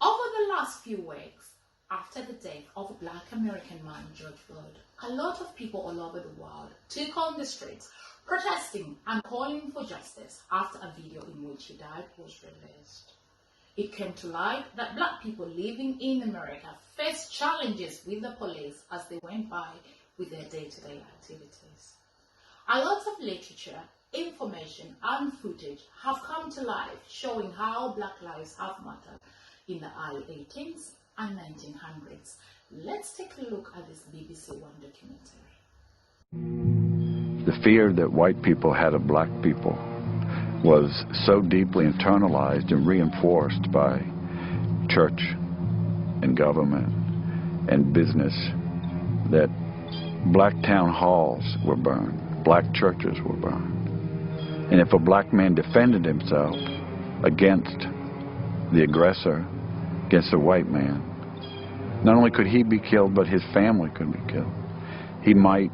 Over the last few weeks, after the death of a Black American man, George Floyd, a lot of people all over the world took on the streets, protesting and calling for justice after a video in which he died was released. It came to light that Black people living in America faced challenges with the police as they went by with their day-to-day activities. A lot of literature, information and footage have come to life showing how Black lives have mattered in the early 18th and 1900s. Let's take a look at this BBC One documentary. The fear that white people had of Black people was so deeply internalized and reinforced by church and government and business that Black town halls were burned, Black churches were burned. And if a Black man defended himself against the aggressor, against a white man, not only could he be killed, but his family could be killed. He might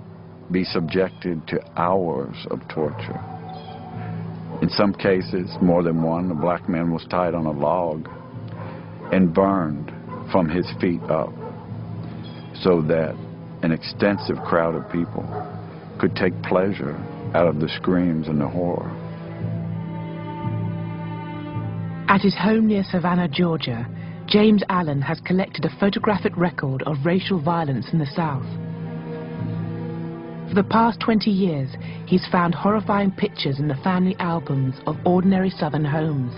be subjected to hours of torture. In some cases, more than one, a Black man was tied on a log and burned from his feet up so that an extensive crowd of people could take pleasure out of the screams and the horror. At his home near Savannah, Georgia, James Allen has collected a photographic record of racial violence in the South. For the past 20 years, he's found horrifying pictures in the family albums of ordinary Southern homes.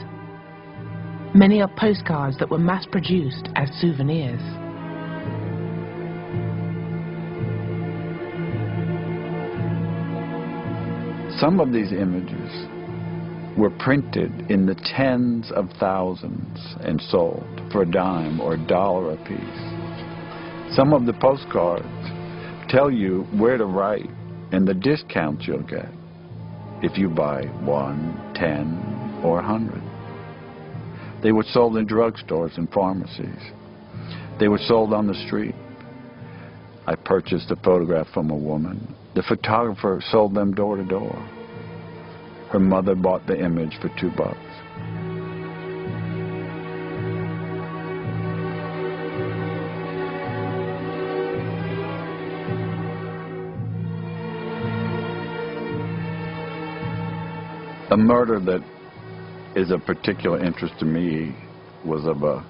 Many are postcards that were mass-produced as souvenirs. Some of these images were printed in the tens of thousands and sold for a dime or $1 a piece. Some of the postcards tell you where to write and the discounts you'll get if you buy 1, 10, or 100. They were sold in drugstores and pharmacies. They were sold on the street. I purchased a photograph from a woman. The photographer sold them door to door. Her mother bought the image for $2. A murder that is of particular interest to me was of a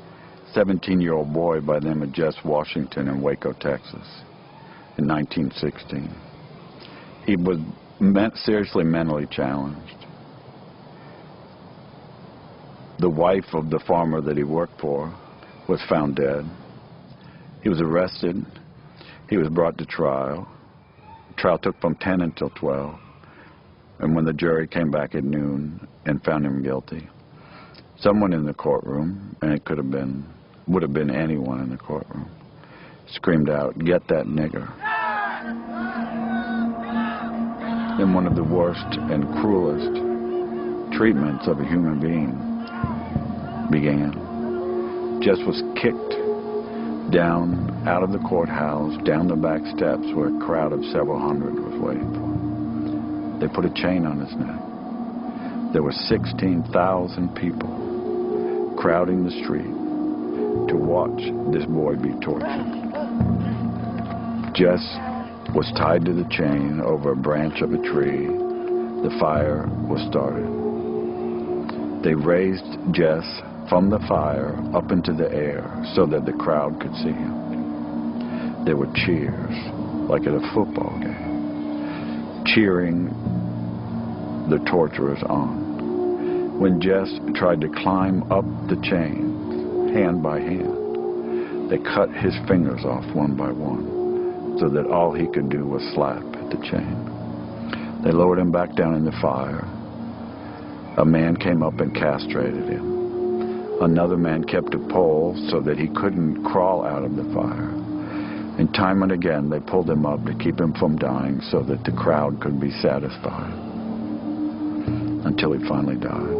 17-year-old boy by the name of Jess Washington in Waco, Texas, in 1916. He was seriously mentally challenged. The wife of the farmer that he worked for was found dead. He was arrested. He was brought to trial. The trial took from 10 until 12. And when the jury came back at noon and found him guilty, someone in the courtroom, and it would have been anyone in the courtroom, screamed out, "Get that nigger." Then one of the worst and cruelest treatments of a human being began. Jess was kicked down out of the courthouse, down the back steps where a crowd of several hundred was waiting for him. They put a chain on his neck. There were 16,000 people crowding the street to watch this boy be tortured. Jess was tied to the chain over a branch of a tree. The fire was started. They raised Jess from the fire up into the air so that the crowd could see him. There were cheers, like at a football game, cheering the torturers on. When Jess tried to climb up the chains, hand by hand, they cut his fingers off one by one so that all he could do was slap at the chain. They lowered him back down in the fire. A man came up and castrated him. Another man kept a pole so that he couldn't crawl out of the fire. And time and again they pulled him up to keep him from dying so that the crowd could be satisfied, until he finally died.